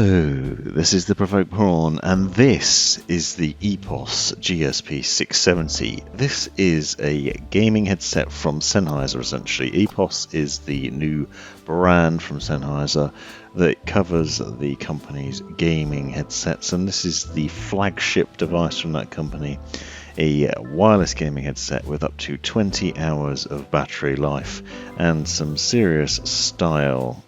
Hello, this is the Provoked Prawn, and this is the EPOS GSP 670. This is a gaming headset from Sennheiser, essentially. EPOS is the new brand from Sennheiser that covers the company's gaming headsets, and this is the flagship device from that company. A wireless gaming headset with up to 20 hours of battery life and some serious style.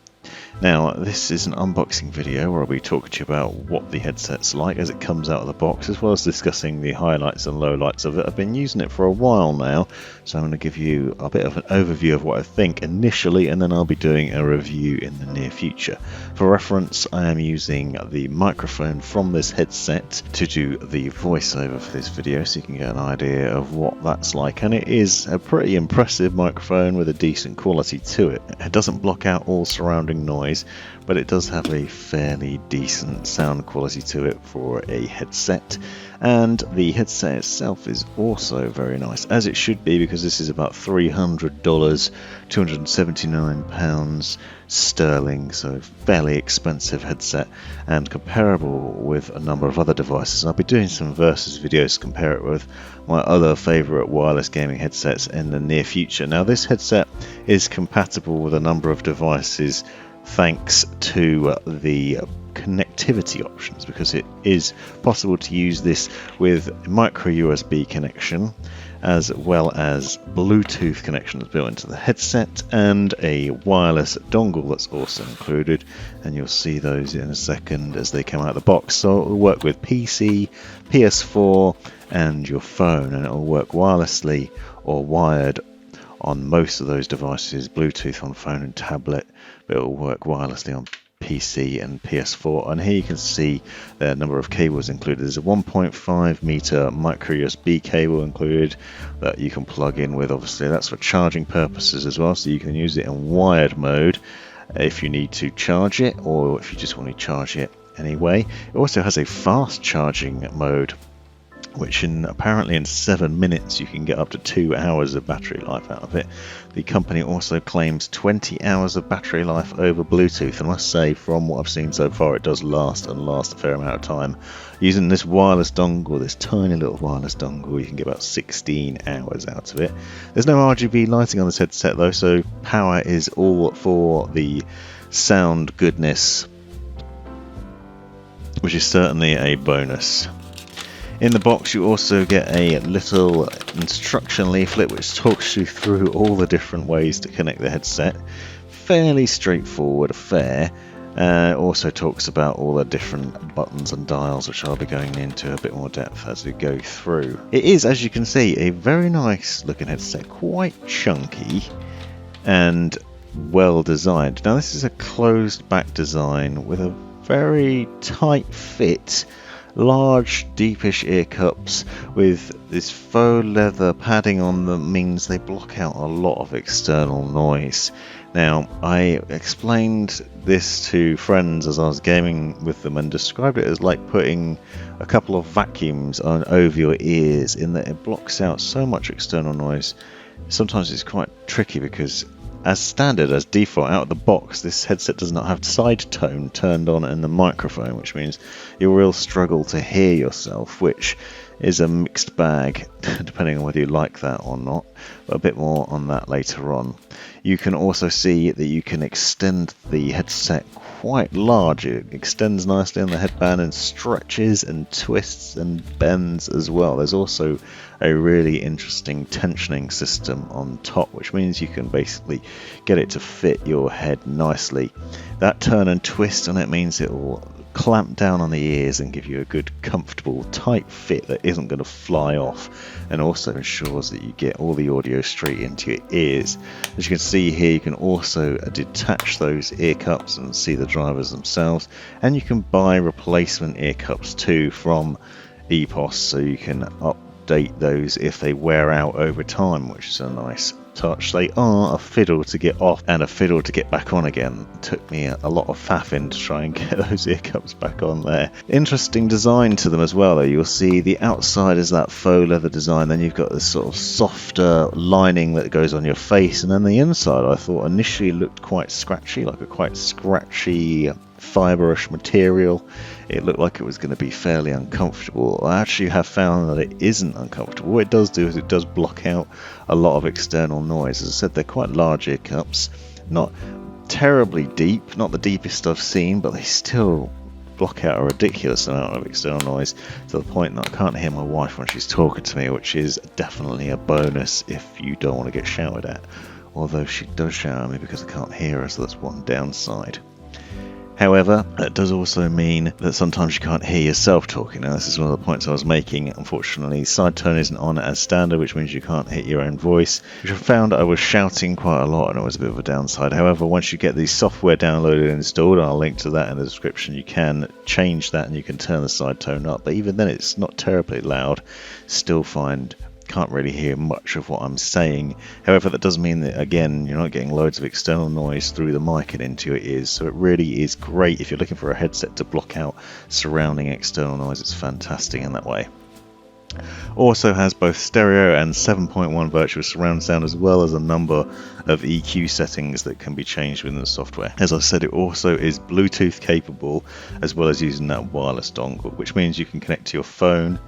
Now, this is an unboxing video where I'll be talking to you about what the headset's like as it comes out of the box, as well as discussing the highlights and lowlights of it. I've been using it for a while now, so I'm going to give you a bit of an overview of what I think initially, and then I'll be doing a review in the near future. For reference, I am using the microphone from this headset to do the voiceover for this video, so you can get an idea of what that's like. And it is a pretty impressive microphone with a decent quality to it. It doesn't block out all surrounding noise, but it does have a fairly decent sound quality to it for a headset, and the headset itself is also very nice, as it should be, because this is about $300, £279 sterling, so fairly expensive headset and comparable with a number of other devices. I'll be doing some versus videos to compare it with my other favourite wireless gaming headsets in the near future. Now, this headset is compatible with a number of devices thanks to the connectivity options, because it is possible to use this with micro USB connection as well as Bluetooth connection that's built into the headset, and a wireless dongle that's also included, and you'll see those in a second as they come out of the box. So it will work with PC, PS4 and your phone, and it will work wirelessly or wired on most of those devices, Bluetooth on phone and tablet, but it will work wirelessly on PC and PS4. And here you can see the number of cables included. There's a 1.5 meter micro USB cable included that you can plug in with. Obviously that's for charging purposes as well, so you can use it in wired mode if you need to charge it, or if you just want to charge it anyway. It also has a fast charging mode, which apparently in 7 minutes you can get up to 2 hours of battery life out of it. The company also claims 20 hours of battery life over Bluetooth, and I must say, from what I've seen so far, it does last a fair amount of time. Using this wireless dongle, this tiny little wireless dongle, you can get about 16 hours out of it. There's no RGB lighting on this headset though, so power is all for the sound goodness, which is certainly a bonus. In the box you also get a little instruction leaflet which talks you through all the different ways to connect the headset. Fairly straightforward affair. It also talks about all the different buttons and dials, which I'll be going into a bit more depth as we go through. It is, as you can see, a very nice looking headset, quite chunky and well designed. Now this is a closed back design with a very tight fit, large deepish ear cups with this faux leather padding on them, means they block out a lot of external noise. Now, I explained this to friends as I was gaming with them and described it as like putting a couple of vacuums over your ears, in that it blocks out so much external noise. Sometimes it's quite tricky because, as standard, as default out of the box, this headset does not have side tone turned on in the microphone, which means you will struggle to hear yourself, which is a mixed bag depending on whether you like that or not, but a bit more on that later on. You can also see that you can extend the headset quite large. It extends nicely on the headband and stretches and twists and bends as well. There's also a really interesting tensioning system on top, which means you can basically get it to fit your head nicely. That turn and twist on it means it will clamp down on the ears and give you a good, comfortable, tight fit that isn't going to fly off, and also ensures that you get all the audio straight into your ears. As you can see here, you can also detach those ear cups and see the drivers themselves, and you can buy replacement ear cups too from EPOS, so you can update those if they wear out over time, which is a nice touch. They are a fiddle to get off and a fiddle to get back on again. It took me a lot of faffing to try and get those ear cups back on there. Interesting design to them as well though. You'll see the outside is that faux leather design, then you've got this sort of softer lining that goes on your face, and then the inside I thought initially looked quite scratchy, like a quite scratchy fiberish material. It looked like it was going to be fairly uncomfortable. I actually have found that it isn't uncomfortable. What it does do is it does block out a lot of external noise. As I said, they're quite large ear cups, not terribly deep, not the deepest I've seen, but they still block out a ridiculous amount of external noise, to the point that I can't hear my wife when she's talking to me, which is definitely a bonus if you don't want to get shouted at. Although she does shout at me because I can't hear her, so that's one downside. However, that does also mean that sometimes you can't hear yourself talking. Now, this is one of the points I was making. Unfortunately, side tone isn't on as standard, which means you can't hit your own voice, which I found I was shouting quite a lot, and it was a bit of a downside. However, once you get the software downloaded and installed, and I'll link to that in the description, you can change that and you can turn the side tone up. But even then, it's not terribly loud. Still can't really hear much of what I'm saying. However, that does mean that, again, you're not getting loads of external noise through the mic and into your ears, so it really is great if you're looking for a headset to block out surrounding external noise. It's fantastic in that way. Also has both stereo and 7.1 virtual surround sound, as well as a number of EQ settings that can be changed within the software. As I said, it also is Bluetooth capable, as well as using that wireless dongle, which means you can connect to your phone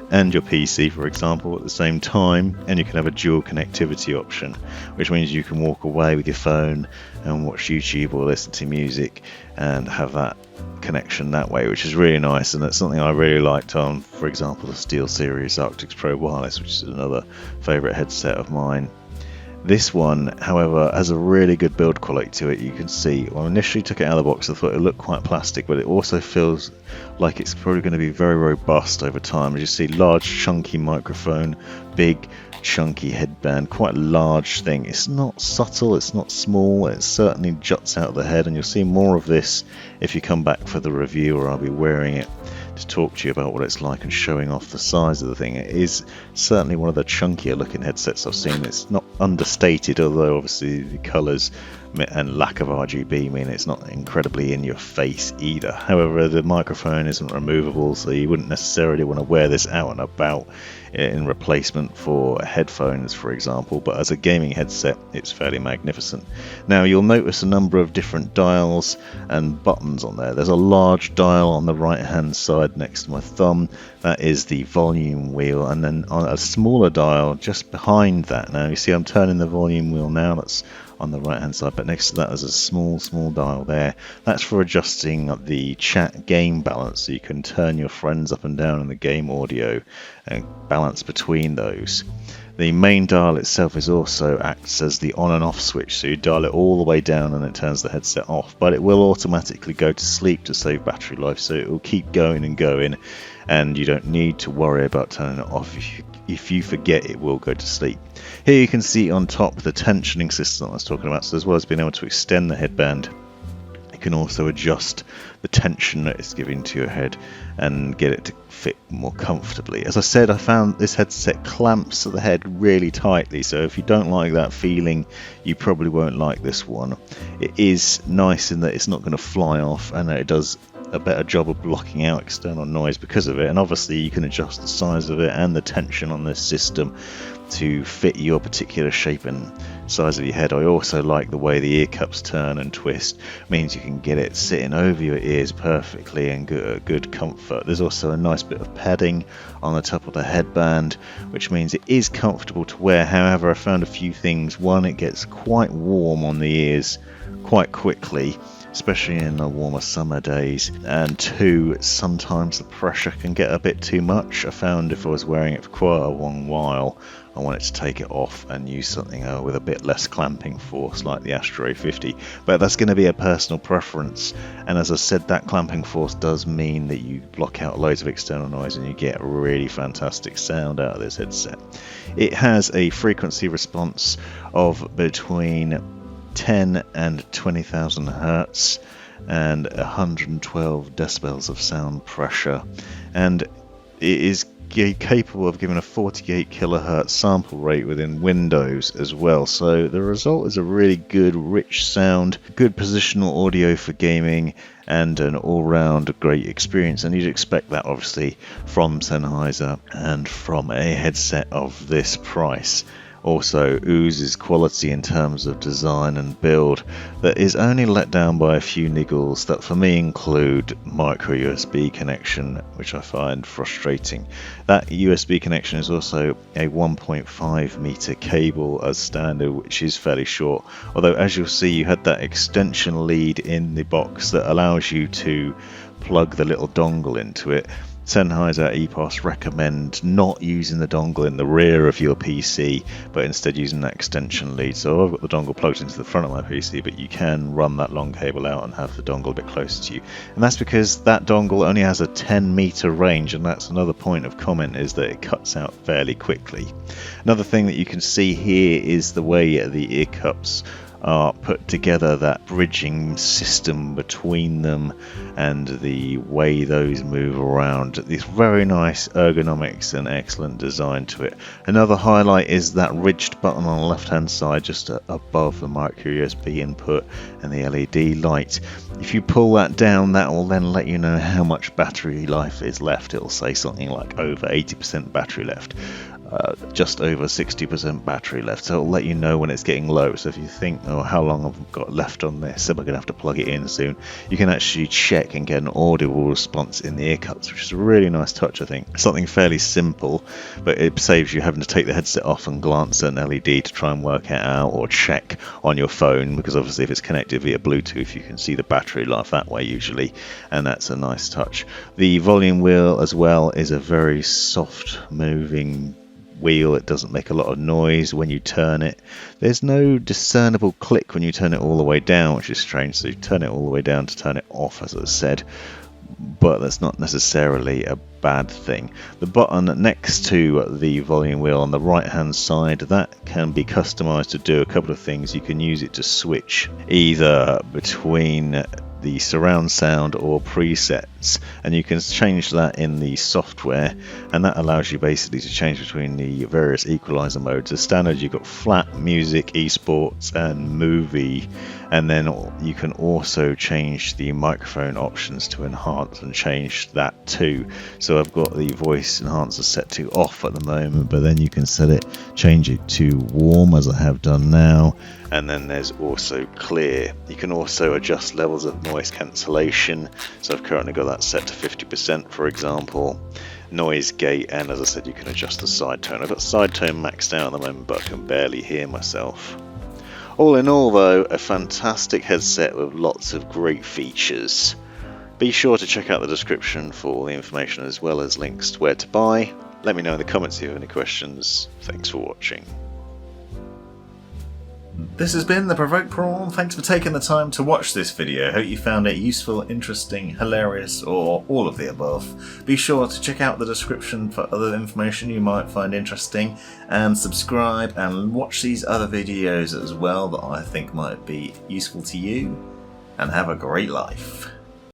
and your PC, for example, at the same time, and you can have a dual connectivity option, which means you can walk away with your phone and watch YouTube or listen to music and have that connection that way, which is really nice. And that's something I really liked on, for example, the SteelSeries Arctis Pro Wireless, which is another favourite headset of mine. This one, however, has a really good build quality to it. You can see, when I initially took it out of the box, I thought it looked quite plastic, but it also feels like it's probably going to be very robust over time. As you see, large chunky microphone, big chunky headband, quite a large thing. It's not subtle, it's not small, it certainly juts out of the head, and you'll see more of this if you come back for the review, or I'll be wearing it to talk to you about what it's like and showing off the size of the thing. It is certainly one of the chunkier looking headsets I've seen. It's not understated, although obviously the colours and lack of RGB mean it's not incredibly in your face either. However, the microphone isn't removable, so you wouldn't necessarily want to wear this out and about in replacement for headphones, for example, but as a gaming headset it's fairly magnificent. Now, you'll notice a number of different dials and buttons on there. There's a large dial on the right hand side next to my thumb. That is the volume wheel, and then on a smaller dial just behind that, now you see I'm turning the volume wheel now, that's on the right hand side, but next to that there's a small dial there. That's for adjusting the chat game balance, so you can turn your friends up and down in the game audio and balance between those. The main dial itself is also acts as the on and off switch, so you dial it all the way down and it turns the headset off, but it will automatically go to sleep to save battery life, so it will keep going and going, and you don't need to worry about turning it off. If you forget, it will go to sleep. Here you can see on top the tensioning system I was talking about, so as well as being able to extend the headband, you can also adjust the tension that it's giving to your head and get it to fit more comfortably. As I said, I found this headset clamps the head really tightly, so if you don't like that feeling, you probably won't like this one. It is nice in that it's not going to fly off, and it does a better job of blocking out external noise because of it, and obviously you can adjust the size of it and the tension on this system to fit your particular shape and size of your head. I also like the way the ear cups turn and twist, means you can get it sitting over your ears perfectly and good comfort. There's also a nice bit of padding on the top of the headband, which means it is comfortable to wear. However, I found a few things. One, it gets quite warm on the ears quite quickly, especially in the warmer summer days, and two, sometimes the pressure can get a bit too much. I found if I was wearing it for quite a long while, I wanted to take it off and use something with a bit less clamping force, like the Astro 50, but that's going to be a personal preference. And as I said, that clamping force does mean that you block out loads of external noise and you get really fantastic sound out of this headset. It has a frequency response of between 10 and 20,000 hertz and 112 decibels of sound pressure, and it is capable of giving a 48 kilohertz sample rate within Windows as well. So the result is a really good rich sound, good positional audio for gaming, and an all-round great experience, and you'd expect that obviously from Sennheiser and from a headset of this price. also oozes quality in terms of design and build, that is only let down by a few niggles that for me include micro USB connection, which I find frustrating. That USB connection is also a 1.5 meter cable as standard, which is fairly short, although as you'll see you had that extension lead in the box that allows you to plug the little dongle into it. Sennheiser EPOS recommend not using the dongle in the rear of your PC, but instead using that extension lead. So I've got the dongle plugged into the front of my PC, but you can run that long cable out and have the dongle a bit closer to you. And that's because that dongle only has a 10 meter range, and that's another point of comment, is that it cuts out fairly quickly. Another thing that you can see here is the way the ear cups are put together, that bridging system between them and the way those move around. This very nice ergonomics and excellent design to it. Another highlight is that ridged button on the left hand side just above the micro USB input and the LED light. If you pull that down, that will then let you know how much battery life is left. It will say something like over 80% battery left. Just over 60% battery left, so it'll let you know when it's getting low. So if you think, oh, how long I've got left on this, am I going to have to plug it in soon, you can actually check and get an audible response in the ear cups, which is a really nice touch. I think something fairly simple, but it saves you having to take the headset off and glance at an LED to try and work it out, or check on your phone, because obviously if it's connected via Bluetooth you can see the battery life that way usually, and that's a nice touch. The volume wheel as well is a very soft moving wheel. It doesn't make a lot of noise when you turn it. There's no discernible click when you turn it all the way down, which is strange. So you turn it all the way down to turn it off, as I said, but that's not necessarily a bad thing. The button next to the volume wheel on the right hand side, that can be customized to do a couple of things. You can use it to switch either between the surround sound or presets, and you can change that in the software, and that allows you basically to change between the various equalizer modes. As standard you've got flat, music, esports and movie, and then you can also change the microphone options to enhance and change that too. So I've got the voice enhancer set to off at the moment, but then you can change it to warm, as I have done now. And then there's also clear. You can also adjust levels of noise cancellation, so I've currently got that set to 50% for example. Noise gate, and as I said you can adjust the side tone. I've got side tone maxed out at the moment, but I can barely hear myself. All in all though, a fantastic headset with lots of great features. Be sure to check out the description for all the information as well as links to where to buy. Let me know in the comments if you have any questions. Thanks for watching. This has been the Provoked Prawn. Thanks for taking the time to watch this video. Hope you found it useful, interesting, hilarious, or all of the above. Be sure to check out the description for other information you might find interesting, and subscribe and watch these other videos as well that I think might be useful to you, and have a great life.